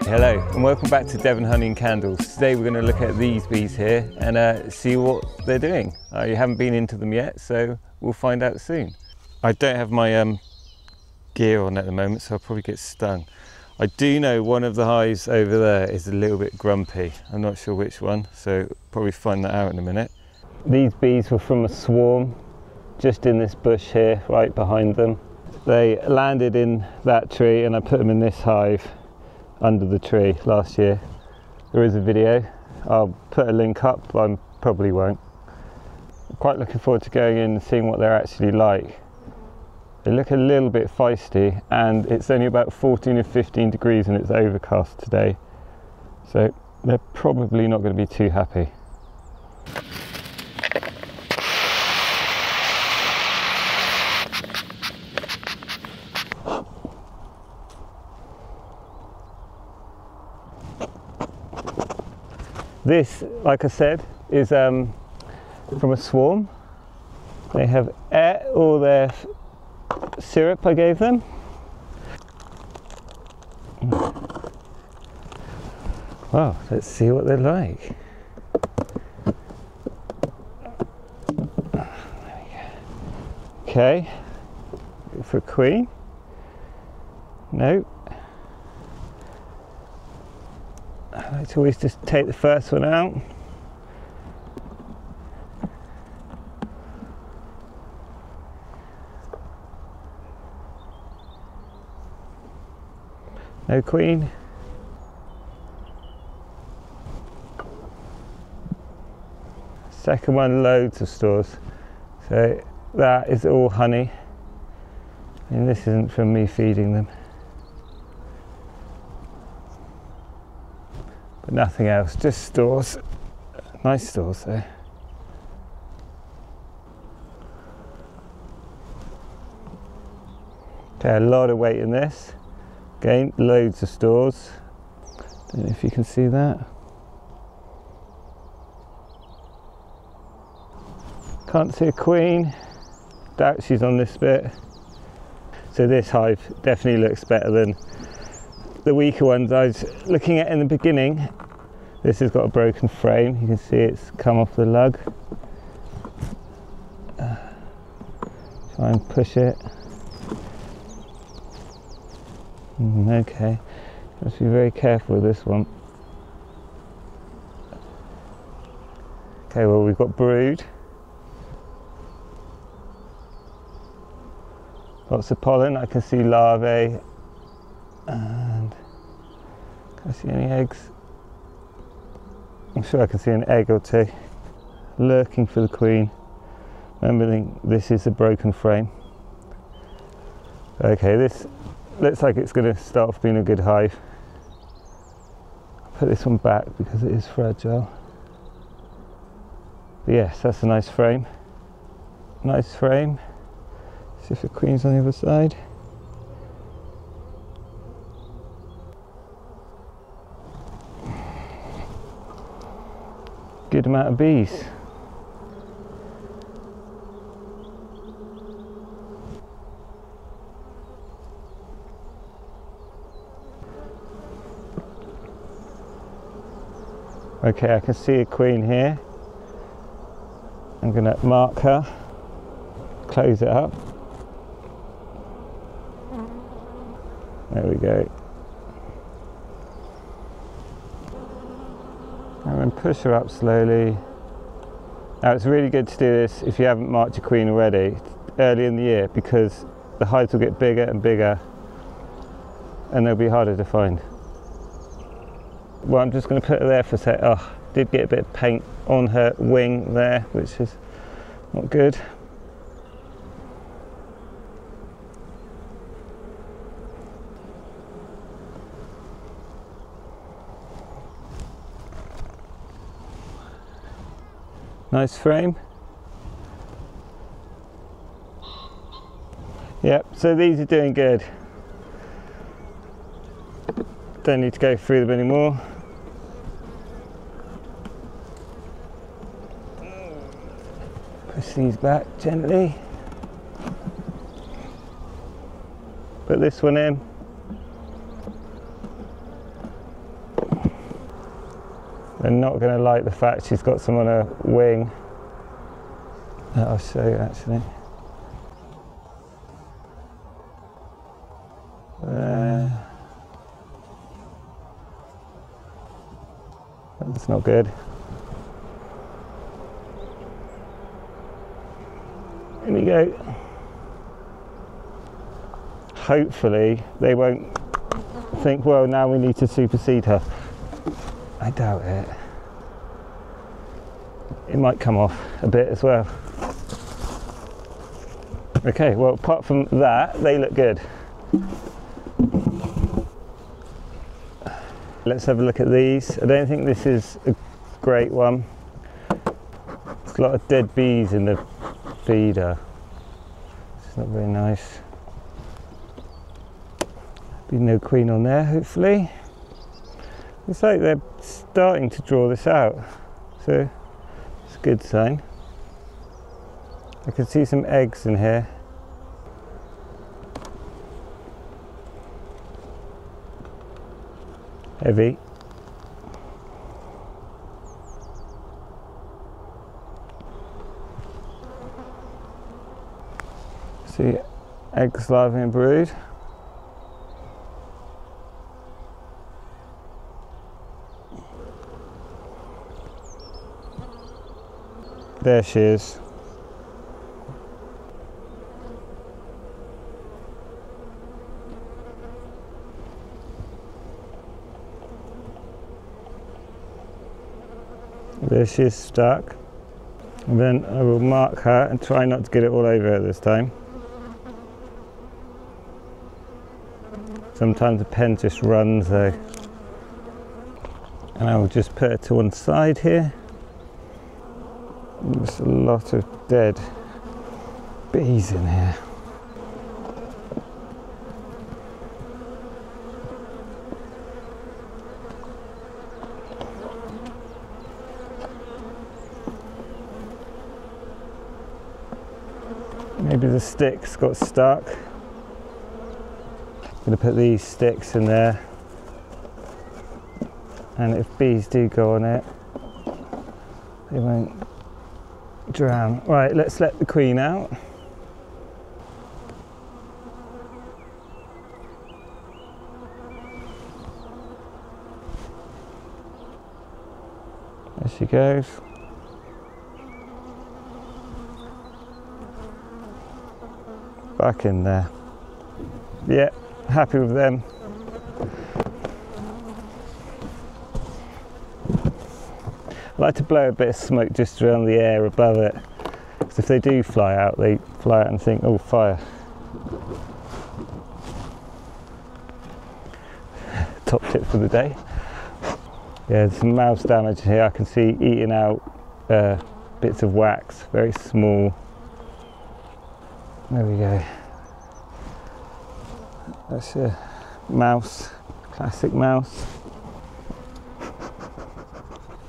Hello and welcome back to Devon Honey and Candles. Today we're going to look at these bees here and see what they're doing. You haven't been into them yet, so we'll find out soon. I don't have my gear on at the moment, so I'll probably get stung. I do know one of the hives over there is a little bit grumpy. I'm not sure which one, so probably find that out in a minute. These bees were from a swarm just in this bush here, right behind them. They landed in that tree and I put them in this hive under the tree last year. There is a video. I'll put a link up, but I probably won't. I'm quite looking forward to going in and seeing what they're actually like. They look a little bit feisty and it's only about 14 or 15 degrees and it's overcast today. So they're probably not going to be too happy. This, like I said, is from a swarm. They have ate all their syrup I gave them. Well, let's see what they're like. There we go. Okay, go for a queen. Nope. I like to always just take the first one out. No queen. Second one, loads of stores. So that is all honey. And this isn't from me feeding them. But nothing else, just stores. Nice stores though. Okay, a lot of weight in this. Again, loads of stores. Don't know if you can see that. Can't see a queen. Doubt she's on this bit. So this hive definitely looks better than the weaker ones I was looking at in the beginning. This has got a broken frame. You can see it's come off the lug. Try and push it. Okay, must be very careful with this one. Okay, well we've got brood. Lots of pollen. I can see larvae. And can I see any eggs? I'm sure I can see an egg or two lurking for the queen. Remembering this is a broken frame. Okay, this looks like it's going to start off being a good hive. I'll put this one back because it is fragile. But yes, that's a nice frame. Nice frame. See if the queen's on the other side. Good amount of bees. Okay, I can see a queen here. I'm going to mark her, close it up. There we go. And then push her up slowly. Now it's really good to do this if you haven't marked your queen already early in the year, because the hives will get bigger and bigger and they'll be harder to find. Well, I'm just going to put her there for a sec. Oh, did get a bit of paint on her wing there, which is not good. Nice frame. Yep, so these are doing good. Don't need to go through them anymore. Push these back gently. Put this one in. They're not going to like the fact she's got some on her wing. I'll show you actually. That's not good. Here we go. Hopefully they won't think, well, now we need to supersede her. I doubt it. It might come off a bit as well. Okay, well, apart from that, they look good. Let's have a look at these. I don't think this is a great one. There's a lot of dead bees in the feeder. It's not very nice. Be no queen on there, hopefully. It's like they're starting to draw this out, so it's a good sign. I can see some eggs in here. Heavy. See eggs, larvae and brood. There she is. There she is stuck. And then I will mark her and try not to get it all over her this time. Sometimes the pen just runs though. And I will just put her to one side here. There's a lot of dead bees in here. Maybe the sticks got stuck. I'm going to put these sticks in there, and if bees do go on it, they won't drown. Right, let's let the queen out. There she goes. Back in there. Yeah, happy with them. I like to blow a bit of smoke just around the air above it, because if they do fly out, they fly out and think, oh, fire. Top tip for the day. Yeah, there's some mouse damage here. I can see eating out bits of wax, very small. There we go. That's a mouse, classic mouse.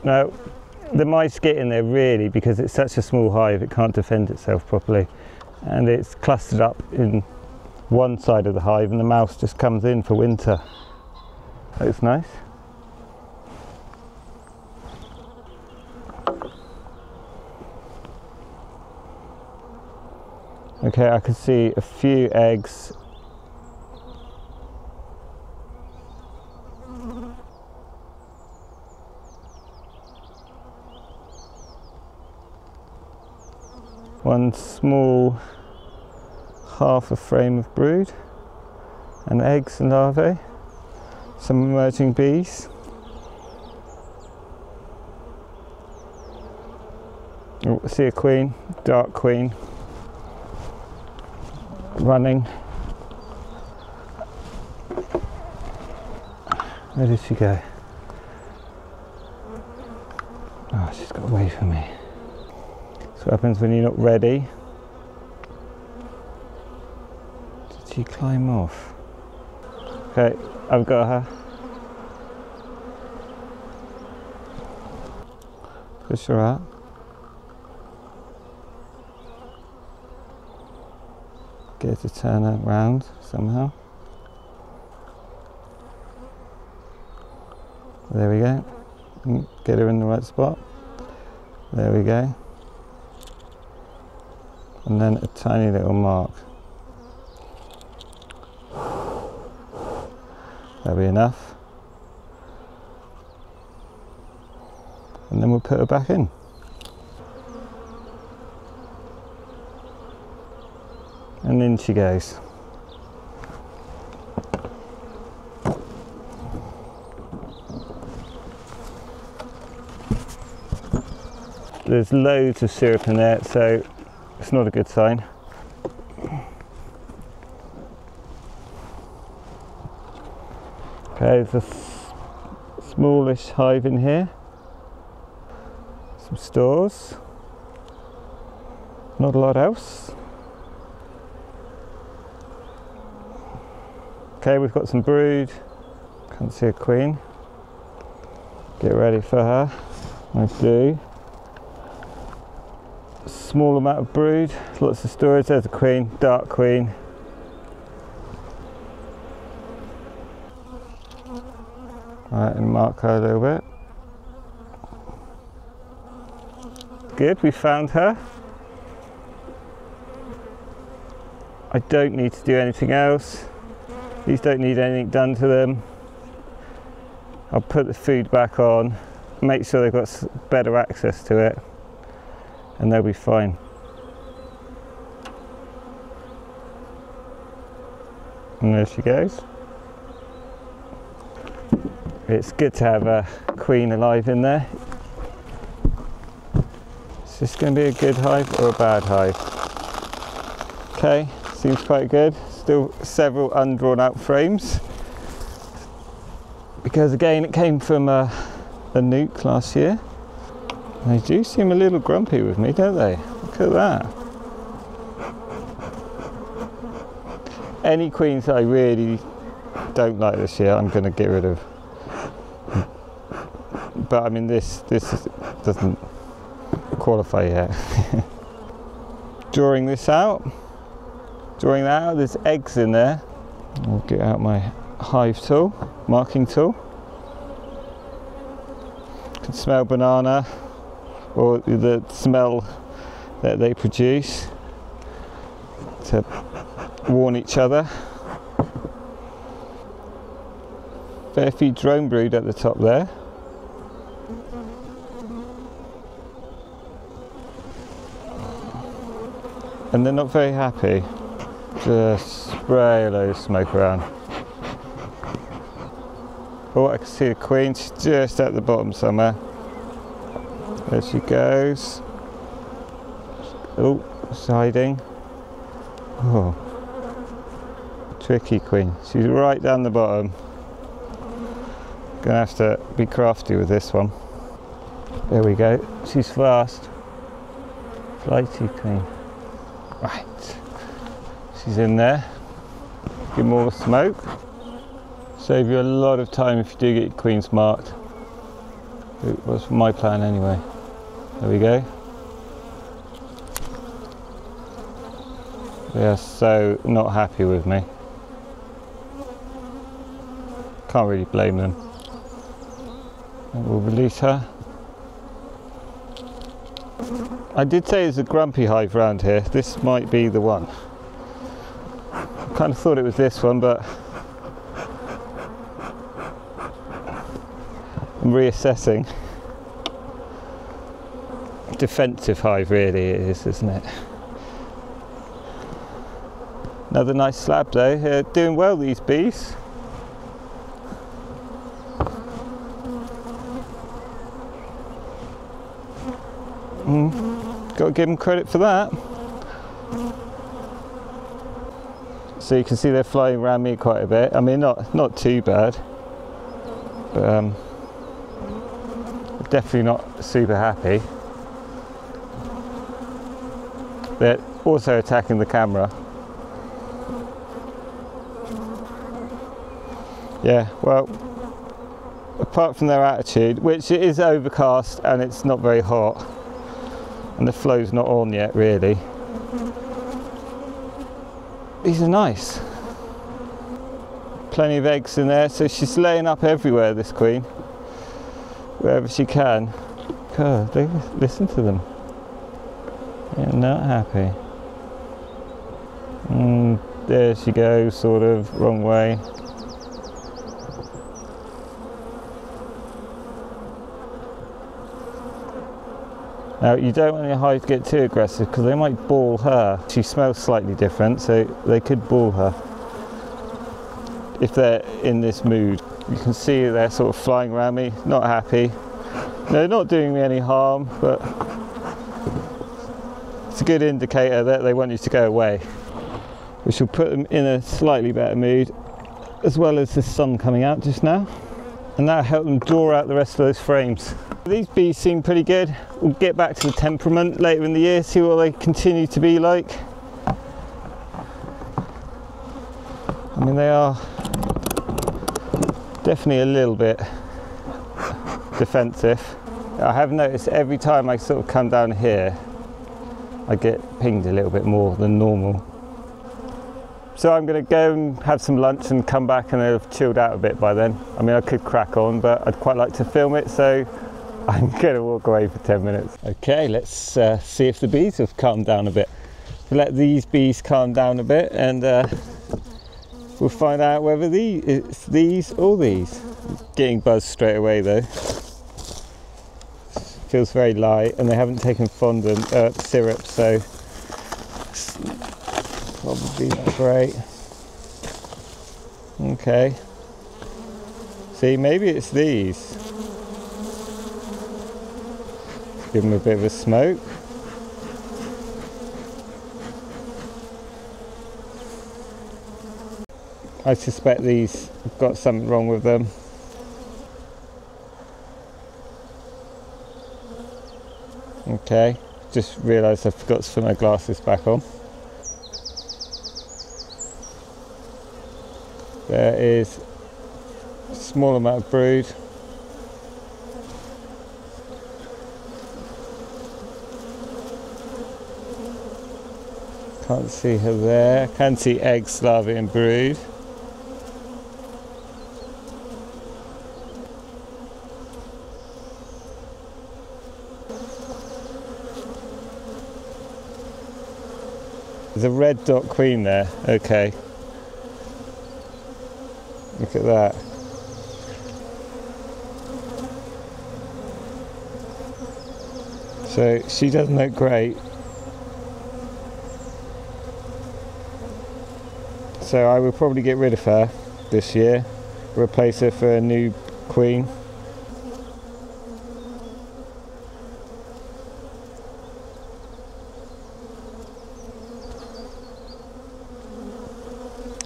No, the mice get in there really because it's such a small hive, it can't defend itself properly. And it's clustered up in one side of the hive and the mouse just comes in for winter. That's nice. Okay, I can see a few eggs. One small half a frame of brood and eggs and larvae. Some emerging bees. Oh, see a queen, dark queen. Running. Where did she go? Oh, she's got away from me. That's what happens when you're not ready. Did she climb off? Okay, I've got her. Push her out. Get her to turn her round somehow. There we go. Get her in the right spot. There we go. And then a tiny little mark. That'll be enough. And then we'll put her back in. And in she goes. There's loads of syrup in there, so it's not a good sign. Okay, there's a smallish hive in here. Some stores. Not a lot else. Okay, we've got some brood. Can't see a queen. Get ready for her. Nice blue. Small amount of brood, lots of storage. There's a queen, dark queen. Right, and mark her a little bit. Good, we found her. I don't need to do anything else. These don't need anything done to them. I'll put the food back on, make sure they've got better access to it, and they'll be fine. And there she goes. It's good to have a queen alive in there. Is this going to be a good hive or a bad hive? Okay, seems quite good. Still several undrawn out frames. Because again, it came from a nuke last year. They do seem a little grumpy with me, don't they? Look at that. Any queens I really don't like this year, I'm going to get rid of. But I mean, this doesn't qualify yet. Drawing that out, there's eggs in there. I'll get out my hive tool, marking tool. Can smell banana, or the smell that they produce to warn each other. Fair few drone brood at the top there. And they're not very happy. Just spray a load of smoke around. Oh, I can see the queen, she's just at the bottom somewhere. There she goes. Oh, she's hiding. Oh, tricky queen. She's right down the bottom. Gonna have to be crafty with this one. There we go. She's fast. Flighty queen. Right. She's in there. Give more smoke. Save you a lot of time if you do get your queens marked. It was my plan anyway. There we go. They are so not happy with me. Can't really blame them. And we'll release her. I did say there's a grumpy hive around here. This might be the one. I kind of thought it was this one, but I'm reassessing. Defensive hive really it is, isn't it? Another nice slab though. They're doing well, these bees. Got to give them credit for that. So you can see they're flying around me quite a bit. I mean, not too bad, but definitely not super happy. They're also attacking the camera. Yeah, well, apart from their attitude, which it is overcast and it's not very hot, and the flow's not on yet really, these are nice. Plenty of eggs in there, so she's laying up everywhere, this queen. wherever she can. God, listen to them. They're not happy. There she goes, sort of, wrong way. Now, you don't want your hive to get too aggressive because they might ball her. She smells slightly different, so they could ball her if they're in this mood. You can see they're sort of flying around me, not happy. They're not doing me any harm, but it's a good indicator that they want you to go away. Which will put them in a slightly better mood, as well as the sun coming out just now. And that'll help them draw out the rest of those frames. These bees seem pretty good. We'll get back to the temperament later in the year, see what they continue to be like. I mean, they are definitely a little bit defensive. I have noticed every time I sort of come down here, I get pinged a little bit more than normal. So I'm going to go and have some lunch and come back, and they'll have chilled out a bit by then. I mean, I could crack on, but I'd quite like to film it, so I'm going to walk away for 10 minutes. Okay, let's see if the bees have calmed down a bit. We'll let these bees calm down a bit, and we'll find out whether it's these or these. Getting buzzed straight away though. Feels very light, and they haven't taken fondant syrup, so probably not great. Okay. See, maybe it's these. Give them a bit of a smoke. I suspect these have got something wrong with them. Okay, just realised I forgot to put my glasses back on. There is a small amount of brood. Can't see her there. Can see eggs, larvae and brood. There's a red dot queen there. Okay. Look at that. So she doesn't look great. So I will probably get rid of her this year, replace her for a new queen.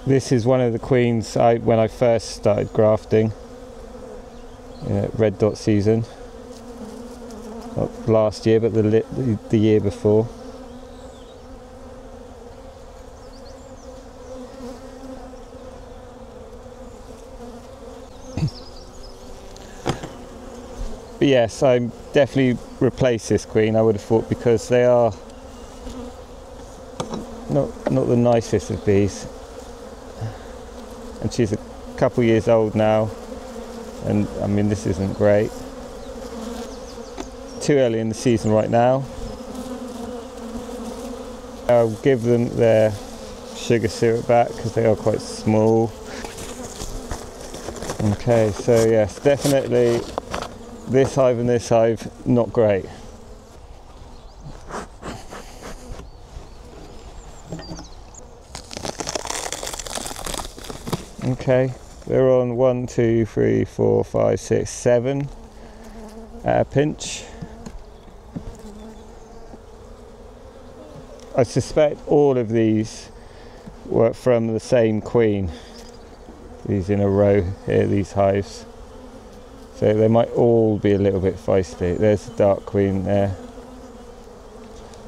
This is one of the queens when I first started grafting, red dot season. Not last year, but the year before. But yes, I definitely replace this queen, I would have thought, because they are not the nicest of bees. And she's a couple years old now, and I mean, this isn't great. Too early in the season right now. I'll give them their sugar syrup back because they are quite small. Okay, so yes, definitely this hive and this hive, not great. Okay, they're on 1, 2, 3, 4, 5, 6, 7 at a pinch. I suspect all of these were from the same queen. These in a row here, these hives. So they might all be a little bit feisty. There's the dark queen there,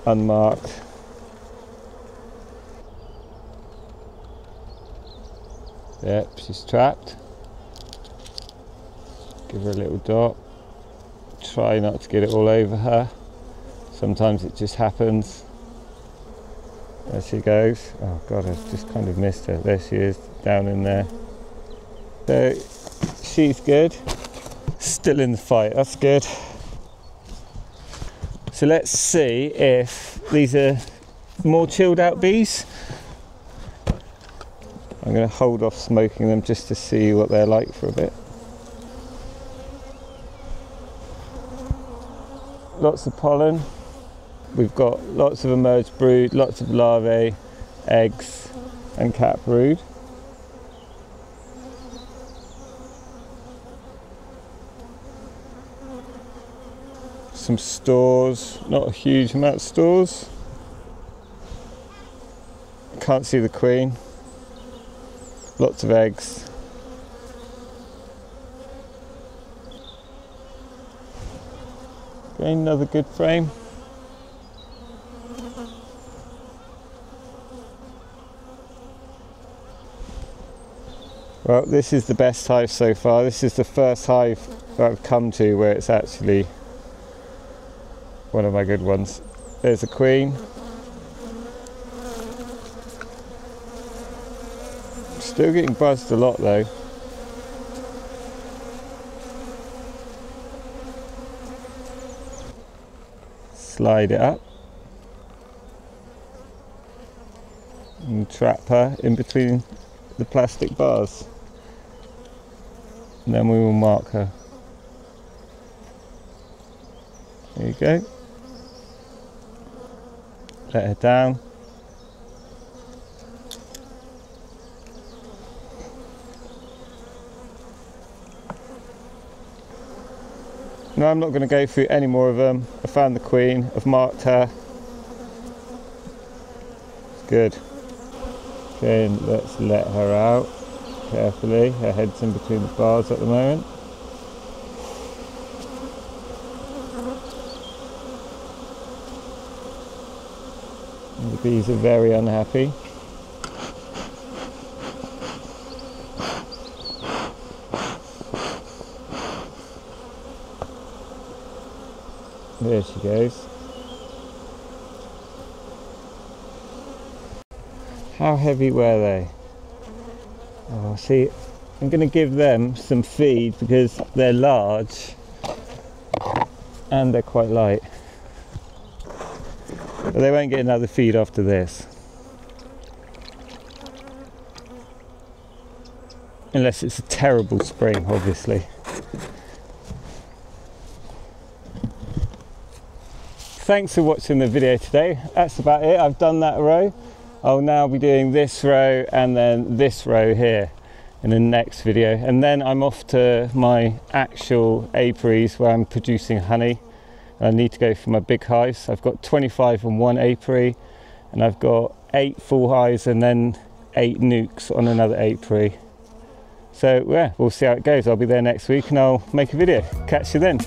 unmarked. Yep, she's trapped. Give her a little dot. Try not to get it all over her. Sometimes it just happens. There she goes. Oh God, I've just kind of missed her. There she is, down in there. So she's good. Still in the fight, that's good. So let's see if these are more chilled out bees. I'm going to hold off smoking them just to see what they're like for a bit. Lots of pollen. We've got lots of emerged brood, lots of larvae, eggs and cap brood. Some stores, not a huge amount of stores. Can't see the queen. Lots of eggs. Okay, another good frame. Well, this is the best hive so far. This is the first hive that I've come to where it's actually one of my good ones. There's a queen. Still getting buzzed a lot though. Slide it up and trap her in between the plastic bars. And then we will mark her. There you go. Let her down. No, I'm not going to go through any more of them. I found the queen, I've marked her. It's good. Okay, let's let her out carefully. Her head's in between the bars at the moment. And the bees are very unhappy. There she goes. How heavy were they? Oh, see, I'm going to give them some feed because they're large and they're quite light. But they won't get another feed after this. Unless it's a terrible spring, obviously. Thanks for watching the video today. That's about it. I've done that row. I'll now be doing this row and then this row here in the next video. And then I'm off to my actual apiaries where I'm producing honey. I need to go for my big hives. I've got 25 on one apiary and I've got 8 full hives and then 8 nukes on another apiary. So yeah, we'll see how it goes. I'll be there next week and I'll make a video. Catch you then.